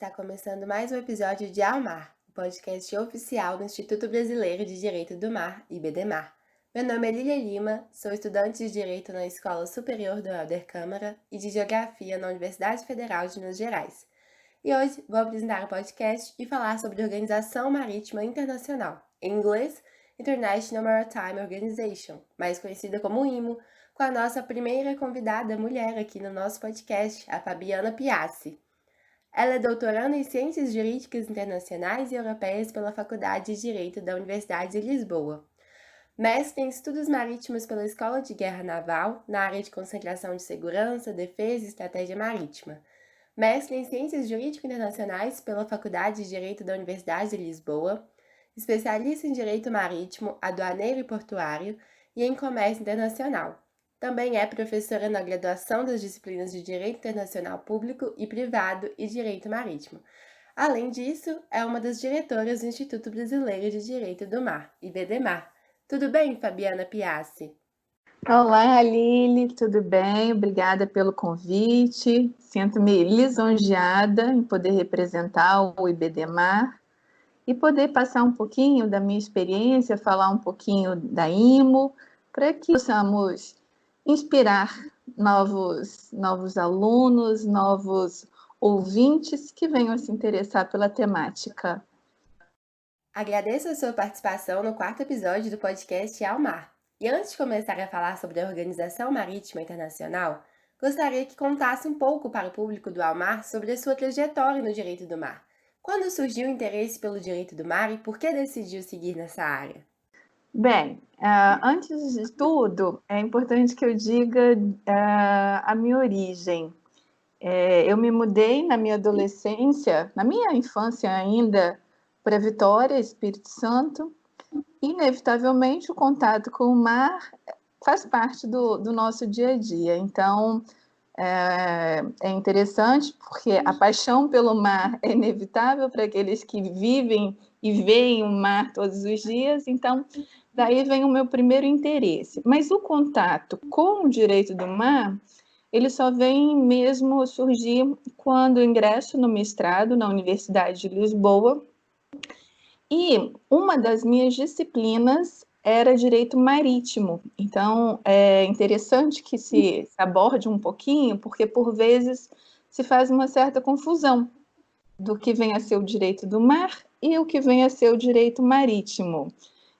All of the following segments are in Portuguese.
Está começando mais um episódio de Ao Mar, o podcast oficial do Instituto Brasileiro de Direito do Mar, IBDMAR. Meu nome é Lília Lima, sou estudante de Direito na Escola Superior do Helder Câmara e de Geografia na Universidade Federal de Minas Gerais. E hoje vou apresentar o podcast e falar sobre a Organização Marítima Internacional, em inglês, International Maritime Organization, mais conhecida como IMO, com a nossa primeira convidada mulher aqui no nosso podcast, a Fabiana Piassi. Ela é doutoranda em Ciências Jurídicas Internacionais e Europeias pela Faculdade de Direito da Universidade de Lisboa. Mestre em Estudos Marítimos pela Escola de Guerra Naval, na área de concentração de segurança, defesa e estratégia marítima. Mestre em Ciências Jurídicas Internacionais pela Faculdade de Direito da Universidade de Lisboa. Especialista em Direito Marítimo, Aduaneiro e Portuário e em Comércio Internacional. Também é professora na graduação das disciplinas de Direito Internacional Público e Privado e Direito Marítimo. Além disso, é uma das diretoras do Instituto Brasileiro de Direito do Mar, IBDMAR. Tudo bem, Fabiana Piassi? Olá, Lili, tudo bem? Obrigada pelo convite. Sinto-me lisonjeada em poder representar o IBDMAR e poder passar um pouquinho da minha experiência, falar um pouquinho da IMO, para que possamos inspirar novos alunos, novos ouvintes que venham se interessar pela temática. Agradeço a sua participação no 4º episódio do podcast Ao Mar. E antes de começar a falar sobre a Organização Marítima Internacional, gostaria que contasse um pouco para o público do Ao Mar sobre a sua trajetória no direito do mar. Quando surgiu o interesse pelo direito do mar e por que decidiu seguir nessa área? Bem, antes de tudo, é importante que eu diga a minha origem. Eu me mudei na minha adolescência, na minha infância ainda, para Vitória, Espírito Santo. Inevitavelmente, o contato com o mar faz parte do nosso dia a dia. Então, é interessante porque a paixão pelo mar é inevitável para aqueles que vivem e veem o mar todos os dias. Então, daí vem o meu primeiro interesse. Mas o contato com o direito do mar, ele só vem mesmo surgir quando ingresso no mestrado na Universidade de Lisboa. E uma das minhas disciplinas era direito marítimo. Então, é interessante que se aborde um pouquinho, porque por vezes se faz uma certa confusão do que vem a ser o direito do mar e o que vem a ser o direito marítimo.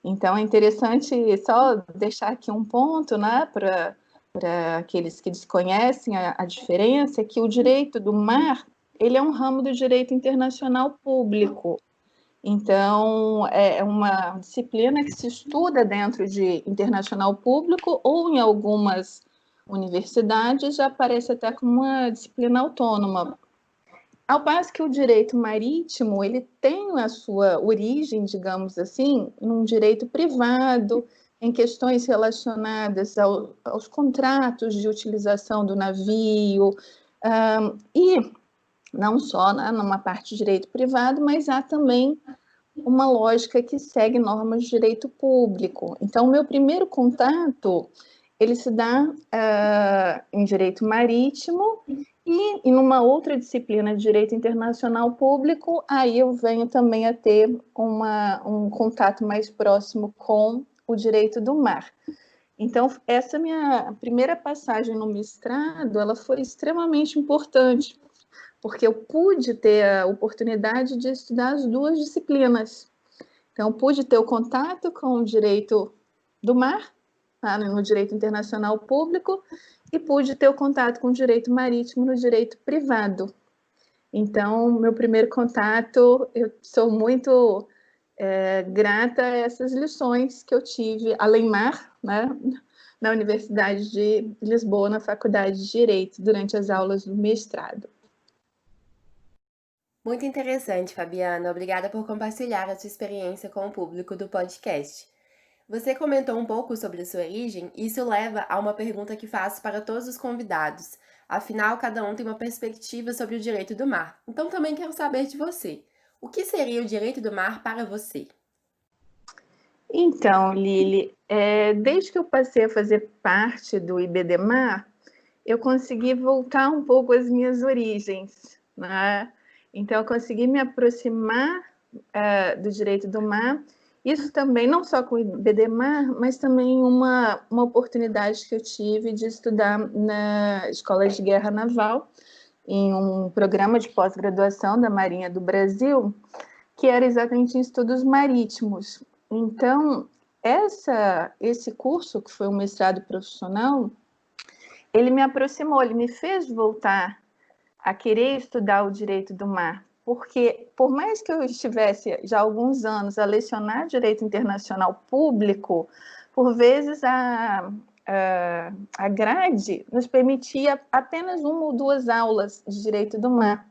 Então, é interessante só deixar aqui um ponto, né, para aqueles que desconhecem a diferença, é que o direito do mar, ele é um ramo do direito internacional público. Então, é uma disciplina que se estuda dentro de internacional público ou em algumas universidades já aparece até como uma disciplina autônoma. Ao passo que o direito marítimo, ele tem a sua origem, digamos assim, num direito privado, em questões relacionadas aos contratos de utilização do navio, e não só numa parte de direito privado, mas há também uma lógica que segue normas de direito público. Então, o meu primeiro contato, ele se dá em direito marítimo e numa outra disciplina de direito internacional público, aí eu venho também a ter um contato mais próximo com o direito do mar. Então, essa minha primeira passagem no mestrado, ela foi extremamente importante, porque eu pude ter a oportunidade de estudar as duas disciplinas. Então, pude ter o contato com o direito do mar, tá, no direito internacional público, e pude ter o contato com o direito marítimo no direito privado. Então, meu primeiro contato, eu sou muito grata a essas lições que eu tive, além mar, né, na Universidade de Lisboa, na Faculdade de Direito, durante as aulas do mestrado. Muito interessante, Fabiana. Obrigada por compartilhar a sua experiência com o público do podcast. Você comentou um pouco sobre a sua origem e isso leva a uma pergunta que faço para todos os convidados. Afinal, cada um tem uma perspectiva sobre o direito do mar. Então, também quero saber de você. O que seria o direito do mar para você? Então, Lili, desde que eu passei a fazer parte do IBDMAR, eu consegui voltar um pouco às minhas origens, né? Então, eu consegui me aproximar do direito do mar. Isso também, não só com o IBDMAR, mas também uma oportunidade que eu tive de estudar na Escola de Guerra Naval, em um programa de pós-graduação da Marinha do Brasil, que era exatamente em estudos marítimos. Então, esse curso, que foi um mestrado profissional, ele me aproximou, ele me fez voltar a querer estudar o direito do mar, porque por mais que eu estivesse já há alguns anos a lecionar direito internacional público, por vezes a grade nos permitia apenas uma ou duas aulas de direito do mar.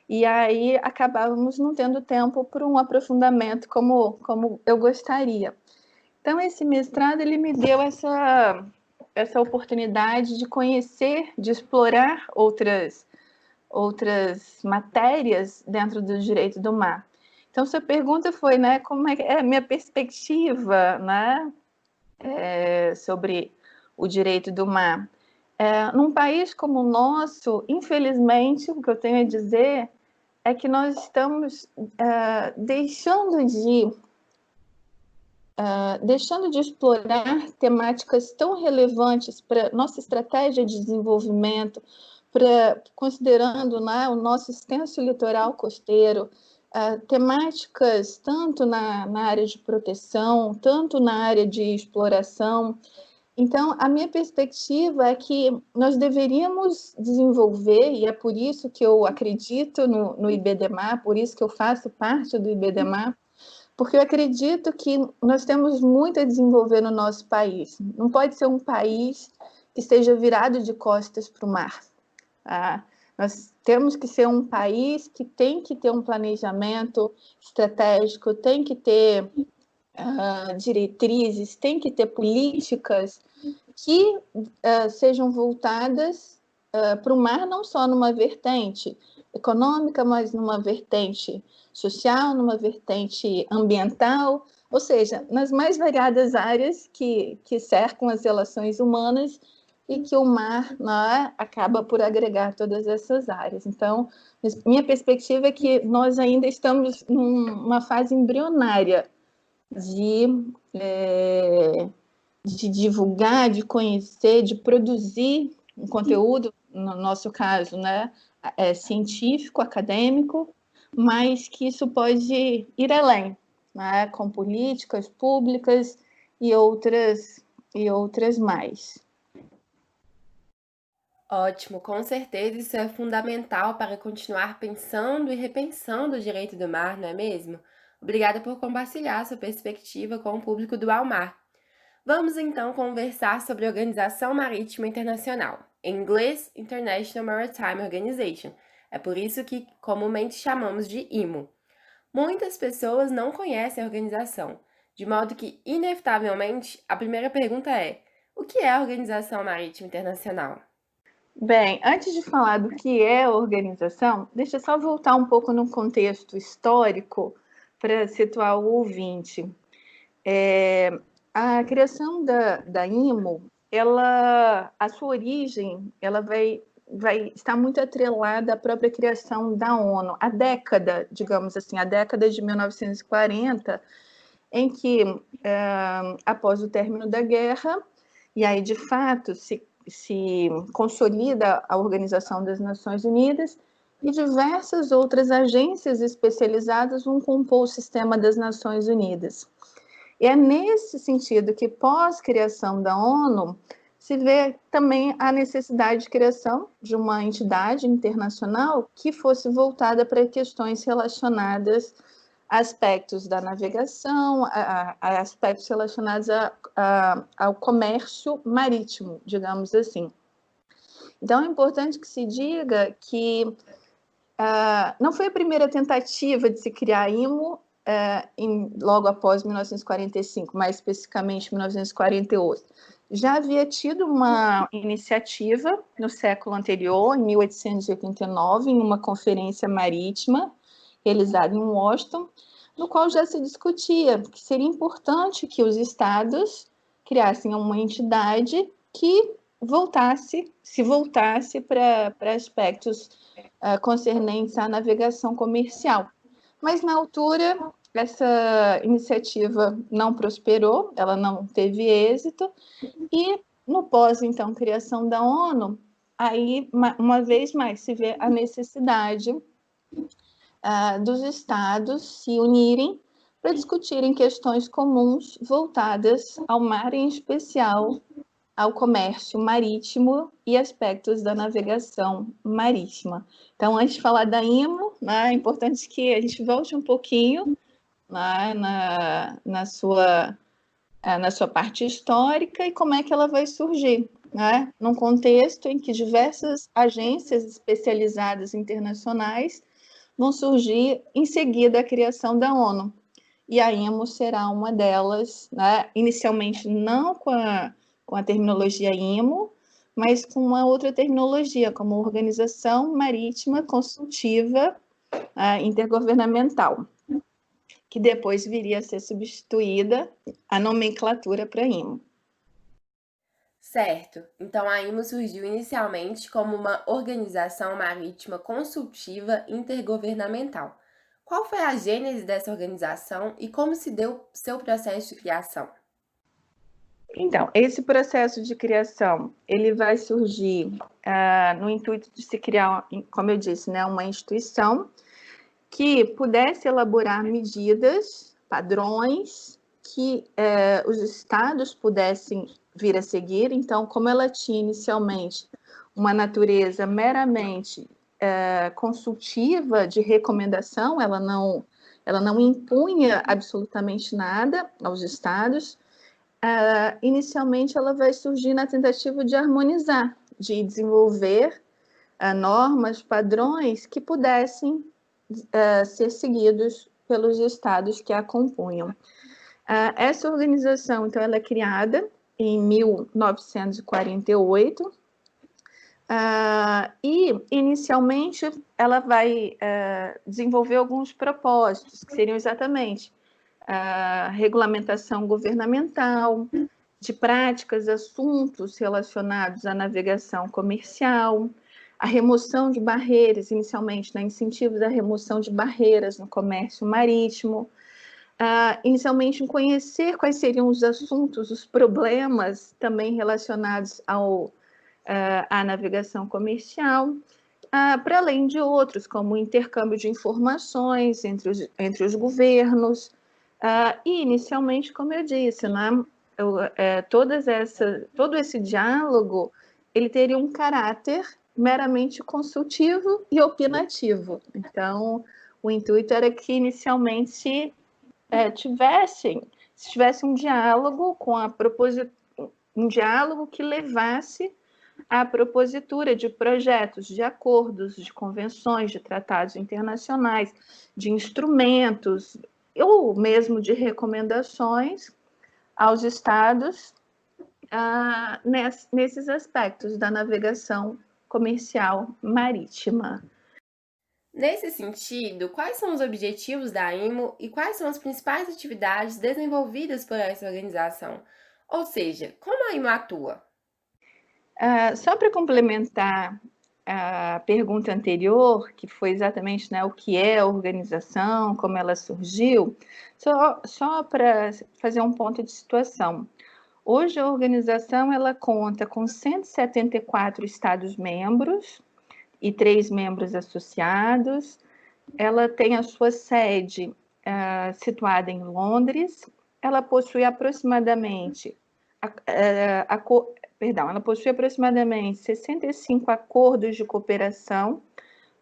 E aí acabávamos não tendo tempo para um aprofundamento como eu gostaria. Então, esse mestrado ele me deu essa oportunidade de conhecer, de explorar outras matérias dentro do direito do mar. Então, sua pergunta foi, né, como é a minha perspectiva, né, sobre o direito do mar. Num país como o nosso, infelizmente, o que eu tenho a dizer é que nós estamos deixando de explorar temáticas tão relevantes para nossa estratégia de desenvolvimento, considerando, né, o nosso extenso litoral costeiro, temáticas tanto na área de proteção, tanto na área de exploração. Então, a minha perspectiva é que nós deveríamos desenvolver, e é por isso que eu acredito no IBDMAR, por isso que eu faço parte do IBDMAR, porque eu acredito que nós temos muito a desenvolver no nosso país. Não pode ser um país que esteja virado de costas para o mar. Tá? Nós temos que ser um país que tem que ter um planejamento estratégico, tem que ter diretrizes, tem que ter políticas que sejam voltadas para o mar, não só numa vertente econômica, mas numa vertente social, numa vertente ambiental, ou seja, nas mais variadas áreas que cercam as relações humanas e que o mar, né, acaba por agregar todas essas áreas. Então, minha perspectiva é que nós ainda estamos numa fase embrionária de divulgar, de conhecer, de produzir um conteúdo, no nosso caso, né, científico, acadêmico, mas que isso pode ir além, né, com políticas públicas e outras mais. Ótimo, com certeza isso é fundamental para continuar pensando e repensando o direito do mar, não é mesmo? Obrigada por compartilhar sua perspectiva com o público do Almar. Vamos então conversar sobre a Organização Marítima Internacional, em inglês International Maritime Organization. É por isso que comumente chamamos de IMO. Muitas pessoas não conhecem a organização, de modo que, inevitavelmente, a primeira pergunta é: o que é a Organização Marítima Internacional? Bem, antes de falar do que é a organização, deixa eu só voltar um pouco no contexto histórico para situar o ouvinte. A criação da IMO, a sua origem, ela vai estar muito atrelada à própria criação da ONU. A década, digamos assim, a década de 1940, em que, após o término da guerra, e aí, de fato, se consolida a Organização das Nações Unidas e diversas outras agências especializadas vão compor o sistema das Nações Unidas. E é nesse sentido que, pós-criação da ONU, se vê também a necessidade de criação de uma entidade internacional que fosse voltada para questões relacionadas a aspectos da navegação, a aspectos relacionados ao comércio marítimo, digamos assim. Então, é importante que se diga que não foi a primeira tentativa de se criar a IMO logo após 1945, mais especificamente 1948. Já havia tido uma iniciativa no século anterior, em 1889, em uma conferência marítima realizada em Washington, no qual já se discutia que seria importante que os estados criassem uma entidade que voltasse para aspectos concernentes à navegação comercial. Mas, na altura, essa iniciativa não prosperou, ela não teve êxito, e no pós, então, criação da ONU, aí, uma vez mais, se vê a necessidade dos estados se unirem para discutirem questões comuns voltadas ao mar, em especial ao comércio marítimo e aspectos da navegação marítima. Então, antes de falar da IMO, né, é importante que a gente volte um pouquinho, né, na sua parte histórica e como é que ela vai surgir, né? Num contexto em que diversas agências especializadas internacionais vão surgir em seguida a criação da ONU. E a IMO será uma delas, né? Inicialmente não com a terminologia IMO, mas com uma outra terminologia, como Organização Marítima Consultiva Intergovernamental, que depois viria a ser substituída a nomenclatura para IMO. Certo. Então, a IMO surgiu inicialmente como uma organização marítima consultiva intergovernamental. Qual foi a gênese dessa organização e como se deu seu processo de criação? Então, esse processo de criação, ele vai surgir no intuito de se criar, como eu disse, né, uma instituição que pudesse elaborar medidas, padrões, que os estados pudessem vir a seguir. Então, como ela tinha inicialmente uma natureza meramente consultiva de recomendação, ela não impunha absolutamente nada aos estados. Inicialmente, ela vai surgir na tentativa de harmonizar, de desenvolver normas, padrões que pudessem ser seguidos pelos estados que a compunham. Essa organização, então, ela é criada em 1948 e, inicialmente, ela vai desenvolver alguns propósitos, que seriam exatamente regulamentação governamental, de práticas, assuntos relacionados à navegação comercial, a remoção de barreiras, inicialmente, né, incentivos à remoção de barreiras no comércio marítimo, inicialmente em conhecer quais seriam os assuntos, os problemas também relacionados à navegação comercial, para além de outros, como o intercâmbio de informações entre os governos, e inicialmente, como eu disse, né, todo esse diálogo, ele teria um caráter meramente consultivo e opinativo. Então, o intuito era que inicialmente tivesse um diálogo um diálogo que levasse à propositura de projetos, de acordos, de convenções, de tratados internacionais, de instrumentos, ou mesmo de recomendações aos estados nesses aspectos da navegação comercial marítima. Nesse sentido, quais são os objetivos da IMO e quais são as principais atividades desenvolvidas por essa organização? Ou seja, como a IMO atua? Só para complementar a pergunta anterior, que foi exatamente, né, o que é a organização, como ela surgiu, só para fazer um ponto de situação. Hoje a organização ela conta com 174 Estados-membros e 3 membros associados. Ela tem a sua sede situada em Londres. Ela possui aproximadamente ela possui aproximadamente 65 acordos de cooperação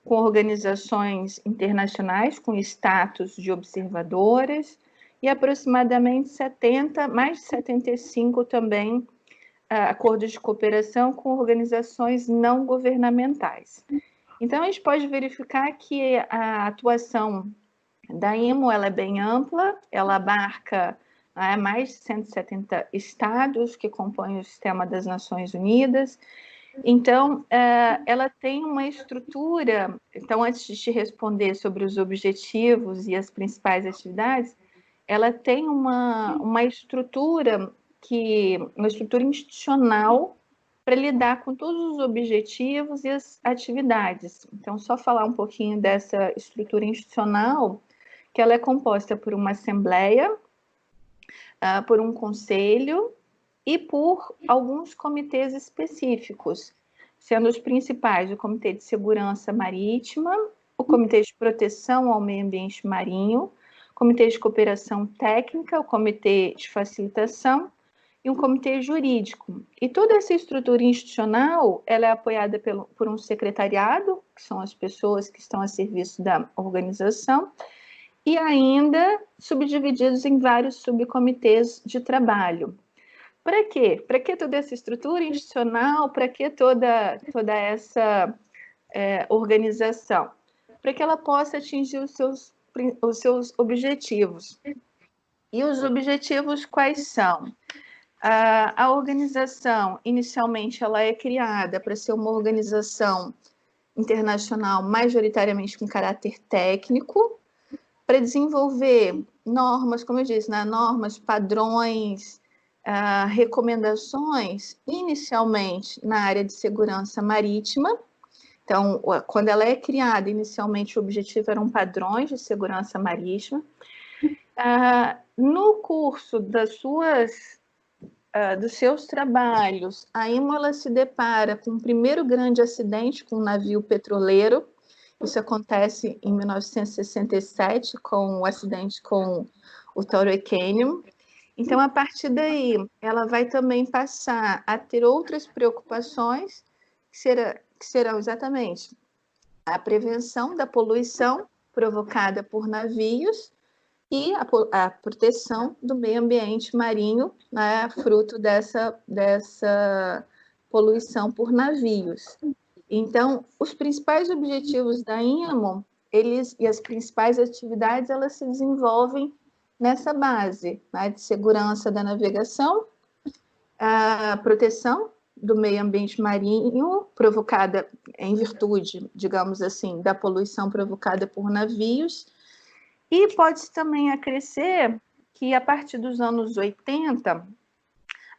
com organizações internacionais com status de observadoras e aproximadamente mais de 75 também acordos de cooperação com organizações não governamentais. Então, a gente pode verificar que a atuação da IMO ela é bem ampla, ela abarca mais de 170 estados que compõem o sistema das Nações Unidas. Então, ela tem uma estrutura. Então, antes de te responder sobre os objetivos e as principais atividades, ela tem uma estrutura institucional para lidar com todos os objetivos e as atividades. Então, só falar um pouquinho dessa estrutura institucional, que ela é composta por uma assembleia, por um conselho e por alguns comitês específicos, sendo os principais o Comitê de Segurança Marítima, o Comitê de Proteção ao Meio Ambiente Marinho, o Comitê de Cooperação Técnica, o Comitê de Facilitação e um comitê jurídico. E toda essa estrutura institucional, ela é apoiada por um secretariado, que são as pessoas que estão a serviço da organização, e ainda subdivididos em vários subcomitês de trabalho. Para quê? Para que toda essa estrutura institucional? Para que toda essa organização? Para que ela possa atingir os seus objetivos. E os objetivos quais são? A organização, inicialmente, ela é criada para ser uma organização internacional majoritariamente com caráter técnico, para desenvolver normas, como eu disse, né? Normas, padrões, recomendações, inicialmente na área de segurança marítima. Então, quando ela é criada, inicialmente o objetivo eram padrões de segurança marítima. No curso dos seus trabalhos, a IMO ela se depara com o primeiro grande acidente com um navio petroleiro. Isso acontece em 1967, com o acidente com o Torrey Canyon. Então, a partir daí, ela vai também passar a ter outras preocupações, que serão exatamente a prevenção da poluição provocada por navios e a proteção do meio ambiente marinho, né, fruto dessa poluição por navios. Então, os principais objetivos da IMO, e as principais atividades, elas se desenvolvem nessa base, né, de segurança da navegação, a proteção do meio ambiente marinho, provocada em virtude, digamos assim, da poluição provocada por navios, e pode-se também acrescer que, a partir dos anos 80,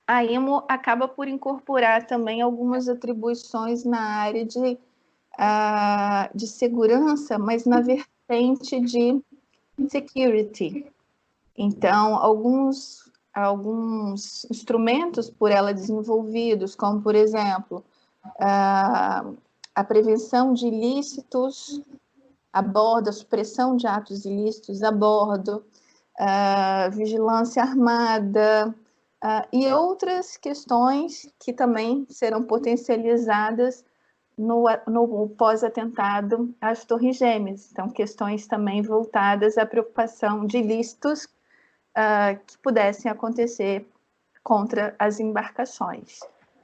a IMO acaba por incorporar também algumas atribuições na área de segurança, mas na vertente de security. Então, alguns instrumentos por ela desenvolvidos, como, por exemplo, a prevenção de ilícitos a bordo, a supressão de atos ilícitos a bordo, vigilância armada, e outras questões que também serão potencializadas no pós-atentado às Torres Gêmeas. Então, questões também voltadas à preocupação de ilícitos que pudessem acontecer contra as embarcações.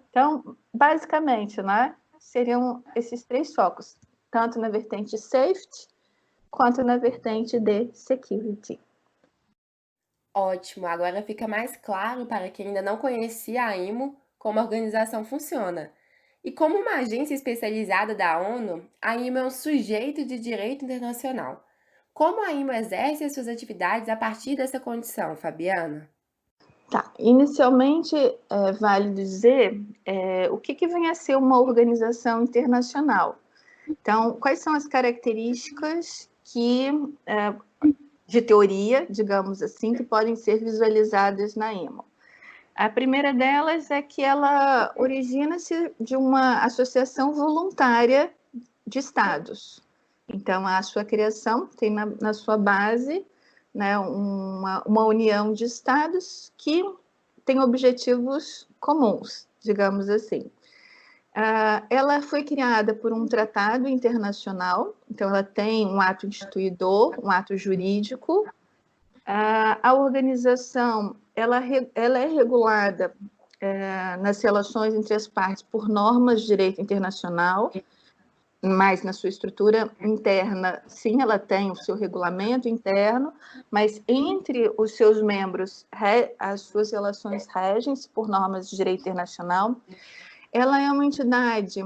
Então, basicamente, né, seriam esses três focos, tanto na vertente de safety, quanto na vertente de security. Ótimo, agora fica mais claro para quem ainda não conhecia a IMO como a organização funciona. E como uma agência especializada da ONU, a IMO é um sujeito de direito internacional. Como a IMO exerce as suas atividades a partir dessa condição, Fabiana? Tá, inicialmente, vale dizer o que vem a ser uma organização internacional. Então, quais são as características de teoria, digamos assim, que podem ser visualizadas na IMO? A primeira delas é que ela origina-se de uma associação voluntária de estados. Então, a sua criação tem na sua base, né, uma união de estados que tem objetivos comuns, digamos assim. Ela foi criada por um tratado internacional, então ela tem um ato instituidor, um ato jurídico. A organização ela é regulada nas relações entre as partes por normas de direito internacional, mas na sua estrutura interna, sim, ela tem o seu regulamento interno, mas entre os seus membros, as suas relações regem-se por normas de direito internacional. Ela é uma entidade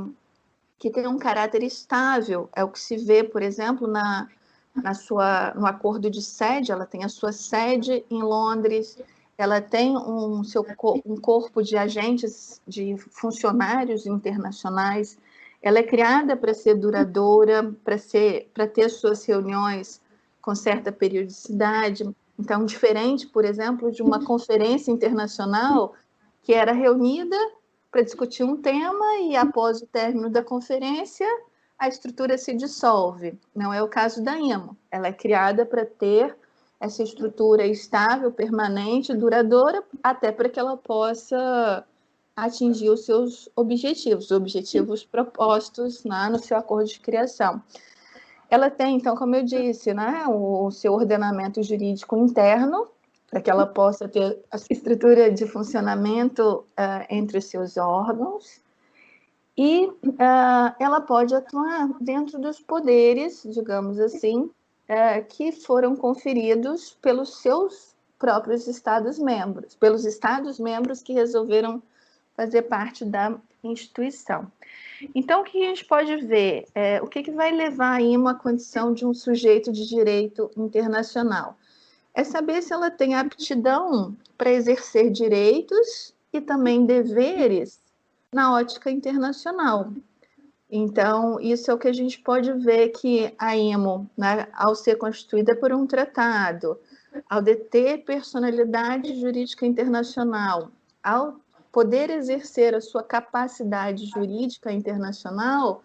que tem um caráter estável, é o que se vê, por exemplo, no acordo de sede. Ela tem a sua sede em Londres, ela tem um corpo de agentes, de funcionários internacionais, ela é criada para ser duradoura, para ter suas reuniões com certa periodicidade. Então, diferente, por exemplo, de uma conferência internacional que era reunida para discutir um tema e, após o término da conferência, a estrutura se dissolve. Não é o caso da IMO. Ela é criada para ter essa estrutura estável, permanente, duradoura, até para que ela possa atingir os seus objetivos propostos no seu acordo de criação. Ela tem, então, como eu disse, né, o seu ordenamento jurídico interno, para que ela possa ter a estrutura de funcionamento entre os seus órgãos, e ela pode atuar dentro dos poderes, digamos assim, que foram conferidos pelos seus próprios Estados-membros, pelos Estados-membros que resolveram fazer parte da instituição. Então, o que a gente pode ver? O que vai levar a IMO à condição de um sujeito de direito internacional? É saber se ela tem aptidão para exercer direitos e também deveres na ótica internacional. Então, isso é o que a gente pode ver que a IMO, né, ao ser constituída por um tratado, ao deter personalidade jurídica internacional, ao poder exercer a sua capacidade jurídica internacional,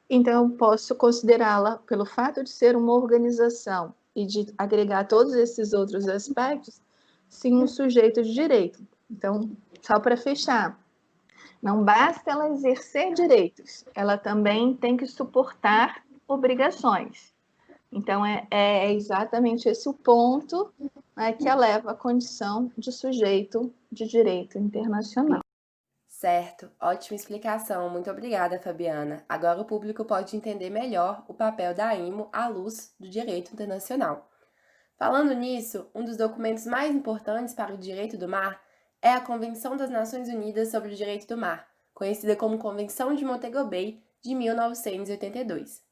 então eu posso considerá-la, pelo fato de ser uma organização e de agregar todos esses outros aspectos, sim, um sujeito de direito. Então, só para fechar, não basta ela exercer direitos, ela também tem que suportar obrigações. Então, é exatamente esse o ponto, né, que a leva à condição de sujeito de direito internacional. Certo, ótima explicação. Muito obrigada, Fabiana. Agora o público pode entender melhor o papel da IMO à luz do direito internacional. Falando nisso, um dos documentos mais importantes para o direito do mar é a Convenção das Nações Unidas sobre o Direito do Mar, conhecida como Convenção de Montego Bay de 1982.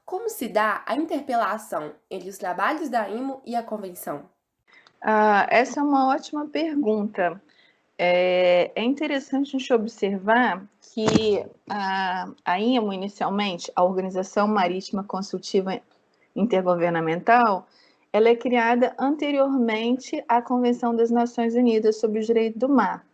Como se dá a interpelação entre os trabalhos da IMO e a Convenção? Essa é uma ótima pergunta. É interessante a gente observar que a IMO, inicialmente, a Organização Marítima Consultiva Intergovernamental, ela é criada anteriormente à Convenção das Nações Unidas sobre o Direito do Mar.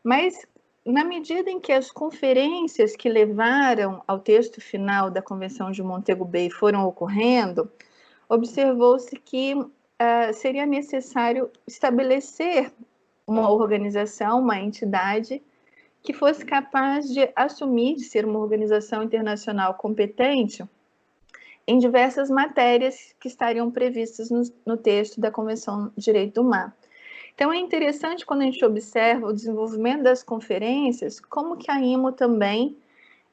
Mas, na medida em que as conferências que levaram ao texto final da Convenção de Montego Bay foram ocorrendo, observou-se que seria necessário estabelecer uma organização, uma entidade que fosse capaz de assumir, de ser uma organização internacional competente em diversas matérias que estariam previstas no texto da Convenção de Direito do Mar. Então, é interessante quando a gente observa o desenvolvimento das conferências, como que a IMO também,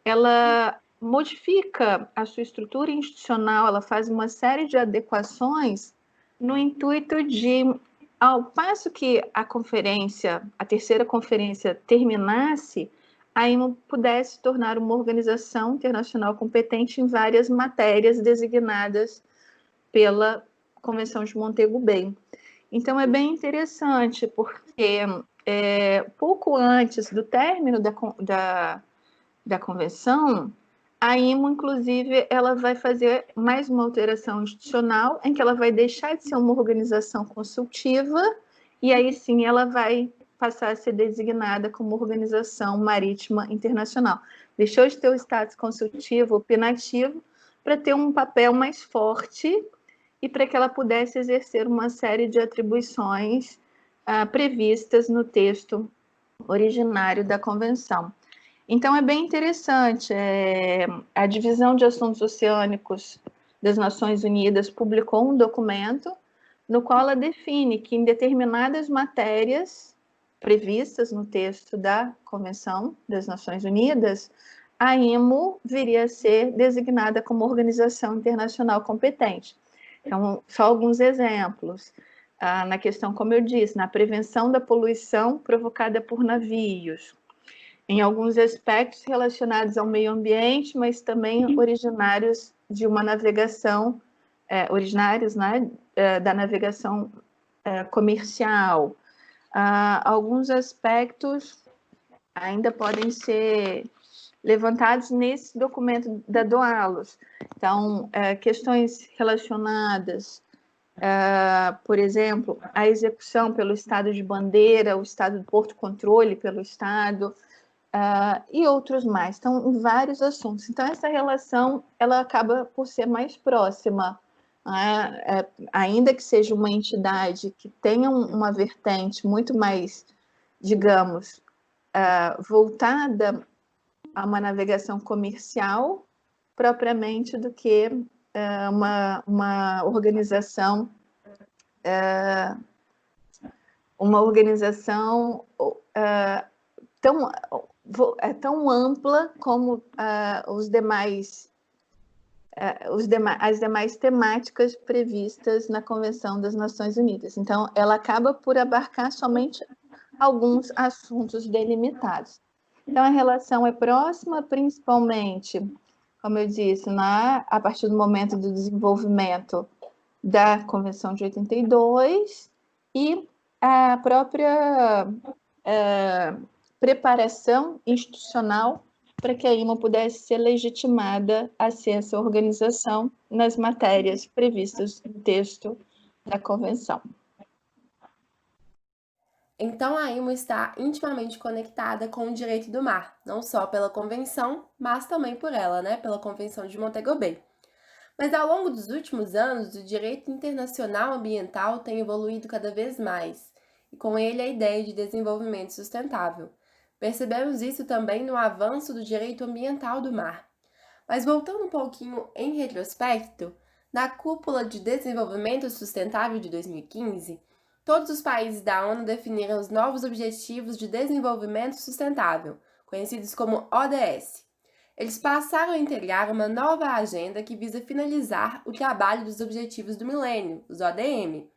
ela modifica a sua estrutura institucional, ela faz uma série de adequações no intuito de, ao passo que a terceira conferência terminasse, a IMO pudesse tornar uma organização internacional competente em várias matérias designadas pela Convenção de Montego Bay. Então, é bem interessante, porque pouco antes do término da convenção, a IMO, inclusive, ela vai fazer mais uma alteração institucional, em que ela vai deixar de ser uma organização consultiva, e aí sim ela vai passar a ser designada como organização marítima internacional. Deixou de ter o status consultivo, opinativo, para ter um papel mais forte e para que ela pudesse exercer uma série de atribuições previstas no texto originário da convenção. Então, é bem interessante. A Divisão de Assuntos Oceânicos das Nações Unidas publicou um documento no qual ela define que em determinadas matérias previstas no texto da Convenção das Nações Unidas, a IMO viria a ser designada como organização internacional competente. Então, só alguns exemplos. Na questão, como eu disse, na prevenção da poluição provocada por navios, em alguns aspectos relacionados ao meio ambiente, mas também originários de uma navegação, originários, né, da navegação comercial, alguns aspectos ainda podem ser levantados nesse documento da DOALOS. Então, questões relacionadas, por exemplo, a execução pelo Estado de bandeira, o Estado de porto controle pelo Estado, e outros mais. Então, em vários assuntos. Então, essa relação ela acaba por ser mais próxima, ainda que seja uma entidade que tenha uma vertente muito mais, digamos, voltada a uma navegação comercial propriamente do que uma organização tão ampla como as demais temáticas previstas na Convenção das Nações Unidas. Então, ela acaba por abarcar somente alguns assuntos delimitados. Então, a relação é próxima, principalmente, como eu disse, a partir do momento do desenvolvimento da Convenção de 82 e a própria preparação institucional para que a IMO pudesse ser legitimada a ser essa organização nas matérias previstas no texto da Convenção. Então, a IMO está intimamente conectada com o direito do mar, não só pela Convenção, mas também por ela, pela Convenção de Montego Bay. Mas ao longo dos últimos anos, o direito internacional ambiental tem evoluído cada vez mais, e com ele a ideia de desenvolvimento sustentável. Percebemos isso também no avanço do direito ambiental do mar. Mas voltando um pouquinho em retrospecto, na Cúpula de Desenvolvimento Sustentável de 2015, todos os países da ONU definiram os novos Objetivos de Desenvolvimento Sustentável, conhecidos como ODS. Eles passaram a integrar uma nova agenda que visa finalizar o trabalho dos Objetivos do Milênio, os ODM.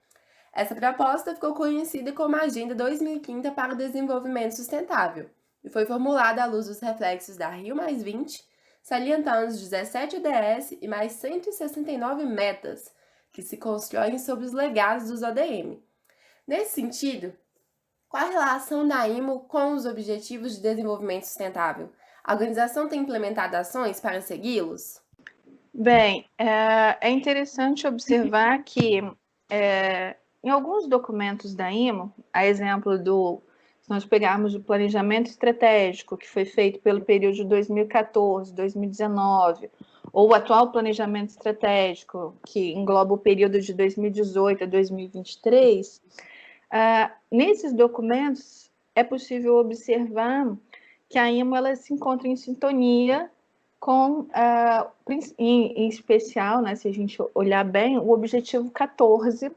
Essa proposta ficou conhecida como a Agenda 2030 para o Desenvolvimento Sustentável e foi formulada à luz dos reflexos da Rio+20, salientando os 17 ODS e mais 169 metas que se constroem sobre os legados dos ODM. Nesse sentido, qual a relação da IMO com os Objetivos de Desenvolvimento Sustentável? A organização tem implementado ações para segui-los? Bem, é interessante observar que em alguns documentos da IMO, a exemplo se nós pegarmos o planejamento estratégico que foi feito pelo período de 2014, 2019, ou o atual planejamento estratégico, que engloba o período de 2018 a 2023, nesses documentos é possível observar que a IMO ela se encontra em sintonia com, em especial, se a gente olhar bem, o objetivo 14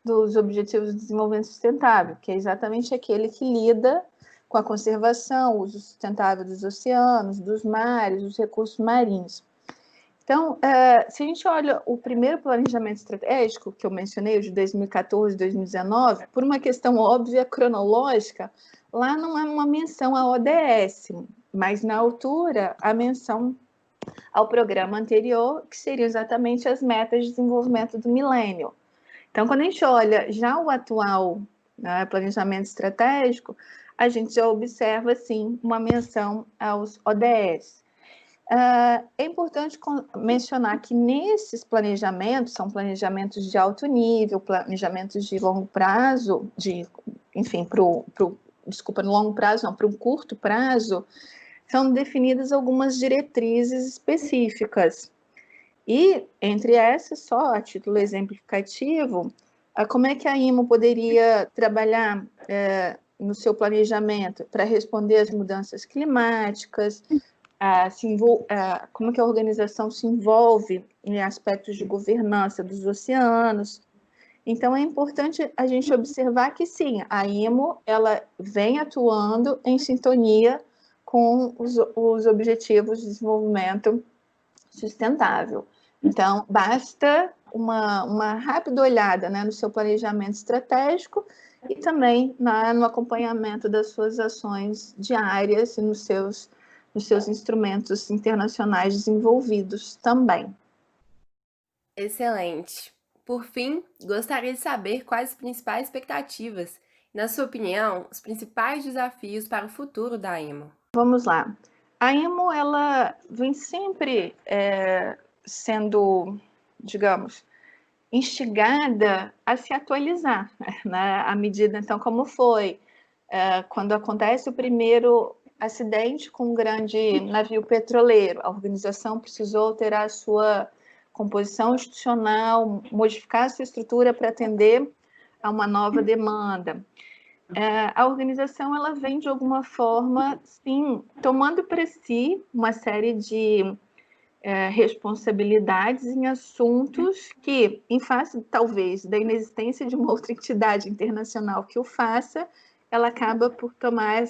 dos Objetivos de Desenvolvimento Sustentável, que é exatamente aquele que lida com a conservação, o uso sustentável dos oceanos, dos mares, dos recursos marinhos. Então, se a gente olha o primeiro planejamento estratégico, que eu mencionei, o de 2014 e 2019, por uma questão óbvia cronológica, lá não há uma menção à ODS, mas na altura a menção ao programa anterior, que seriam exatamente as metas de desenvolvimento do milênio. Então, quando a gente olha já o atual planejamento estratégico, a gente já observa, sim, uma menção aos ODS. É importante mencionar que nesses planejamentos, são planejamentos de alto nível, planejamentos de longo prazo, no longo prazo, não, para um curto prazo, são definidas algumas diretrizes específicas. E, entre essas, só a título exemplificativo, como é que a IMO poderia trabalhar no seu planejamento para responder às mudanças climáticas, como é que a organização se envolve em aspectos de governança dos oceanos. Então, é importante a gente observar que, sim, a IMO ela vem atuando em sintonia com os Objetivos de Desenvolvimento Sustentável. Então, basta uma rápida olhada no seu planejamento estratégico e também no acompanhamento das suas ações diárias e nos seus instrumentos internacionais desenvolvidos também. Excelente! Por fim, gostaria de saber quais as principais expectativas Na sua opinião, os principais desafios para o futuro da IMO? Vamos lá. A IMO, ela vem sempre sendo, digamos, instigada a se atualizar, né? À medida, então, como foi quando acontece o primeiro acidente com um grande navio petroleiro, a organização precisou alterar a sua composição institucional, modificar a sua estrutura para atender a uma nova demanda. A organização, ela vem de alguma forma, sim, tomando para si uma série de responsabilidades em assuntos que, em face, talvez, da inexistência de uma outra entidade internacional que o faça, ela acaba por tomar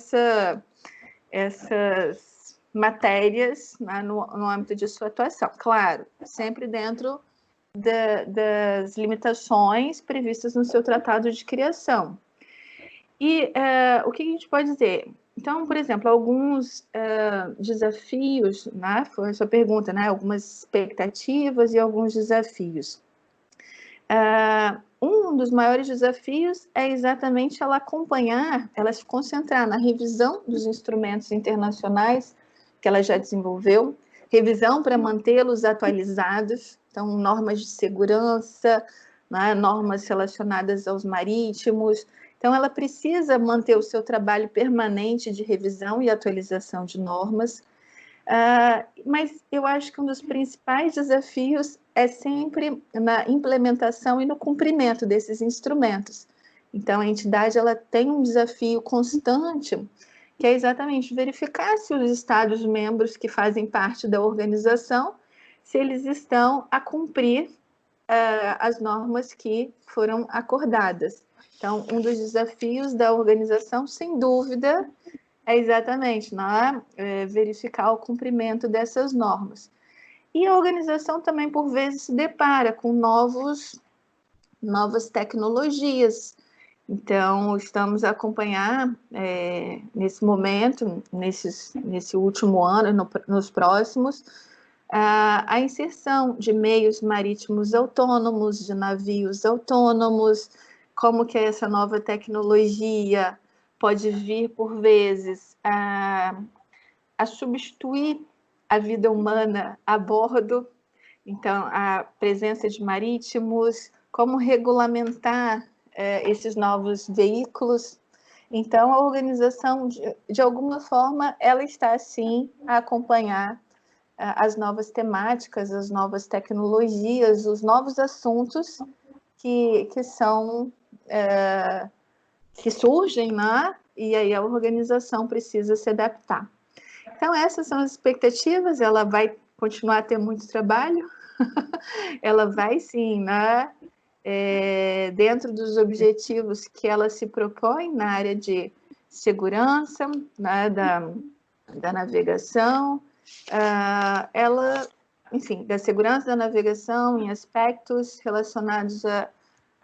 essas matérias, né, no âmbito de sua atuação. Claro, sempre dentro das limitações previstas no seu tratado de criação. E o que a gente pode dizer? Então, por exemplo, alguns desafios, né? Foi a sua pergunta, né? Algumas expectativas e alguns desafios. Um dos maiores desafios é exatamente ela acompanhar, ela se concentrar na revisão dos instrumentos internacionais que ela já desenvolveu, revisão para mantê-los atualizados, então normas de segurança, né? Normas relacionadas aos marítimos. Então, ela precisa manter o seu trabalho permanente de revisão e atualização de normas, mas eu acho que um dos principais desafios é sempre na implementação e no cumprimento desses instrumentos. Então, a entidade ela tem um desafio constante, que é exatamente verificar se os Estados-membros que fazem parte da organização, se eles estão a cumprir as normas que foram acordadas. Então, um dos desafios da organização, sem dúvida, é exatamente verificar o cumprimento dessas normas. E a organização também, por vezes, se depara com novas tecnologias. Então, estamos a acompanhar, nesse momento, nesse último ano, nos próximos, a inserção de meios marítimos autônomos, de navios autônomos, como que essa nova tecnologia pode vir, por vezes, a substituir a vida humana a bordo. Então, a presença de marítimos, como regulamentar esses novos veículos. Então, a organização, de alguma forma, ela está, sim, a acompanhar as novas temáticas, as novas tecnologias, os novos assuntos que surgem, né? E aí a organização precisa se adaptar. Então, essas são as expectativas, ela vai continuar a ter muito trabalho, ela vai sim, né? Dentro dos objetivos que ela se propõe na área de segurança, né? da navegação, enfim, da segurança da navegação em aspectos relacionados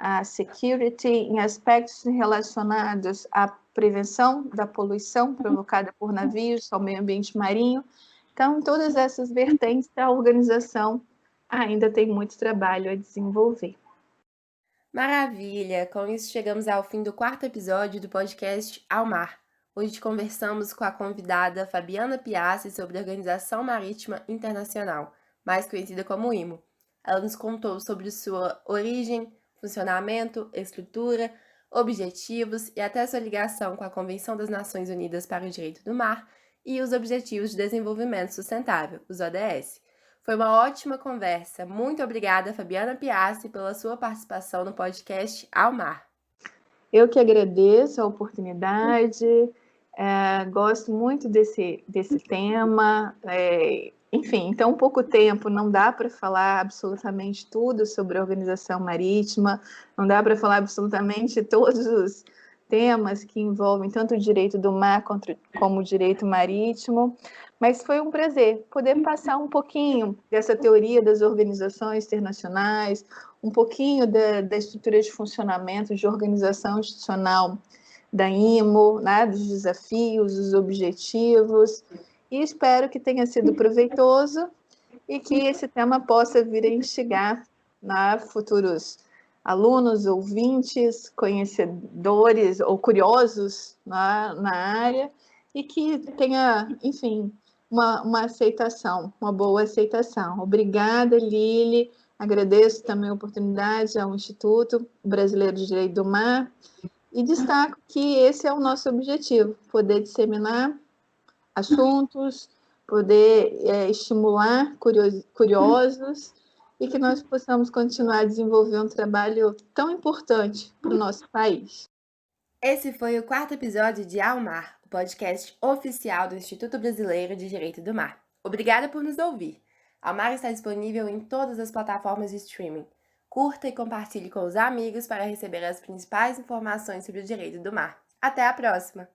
a security, em aspectos relacionados à prevenção da poluição provocada por navios, ao meio ambiente marinho. Então, em todas essas vertentes, a organização ainda tem muito trabalho a desenvolver. Maravilha! Com isso, chegamos ao fim do 4º episódio do podcast Ao Mar. Hoje conversamos com a convidada Fabiana Piassi sobre a Organização Marítima Internacional, mais conhecida como IMO. Ela nos contou sobre sua origem, funcionamento, estrutura, objetivos e até sua ligação com a Convenção das Nações Unidas para o Direito do Mar e os Objetivos de Desenvolvimento Sustentável, os ODS. Foi uma ótima conversa. Muito obrigada, Fabiana Piassi, pela sua participação no podcast Ao Mar. Eu que agradeço a oportunidade, gosto muito desse tema. Enfim, em tão pouco tempo não dá para falar absolutamente tudo sobre a organização marítima, não dá para falar absolutamente todos os temas que envolvem tanto o direito do mar como o direito marítimo, mas foi um prazer poder passar um pouquinho dessa teoria das organizações internacionais, um pouquinho da estrutura de funcionamento, de organização institucional da IMO, né, dos desafios, dos objetivos, e espero que tenha sido proveitoso e que esse tema possa vir a instigar futuros alunos, ouvintes, conhecedores ou curiosos na área e que tenha, enfim, uma aceitação, uma boa aceitação. Obrigada, Lili. Agradeço também a oportunidade ao Instituto Brasileiro de Direito do Mar e destaco que esse é o nosso objetivo, poder disseminar assuntos, poder estimular curiosos e que nós possamos continuar a desenvolver um trabalho tão importante para o nosso país. Esse foi o 4º episódio de Ao Mar, o podcast oficial do Instituto Brasileiro de Direito do Mar. Obrigada por nos ouvir. Ao Mar está disponível em todas as plataformas de streaming. Curta e compartilhe com os amigos para receber as principais informações sobre o direito do mar. Até a próxima!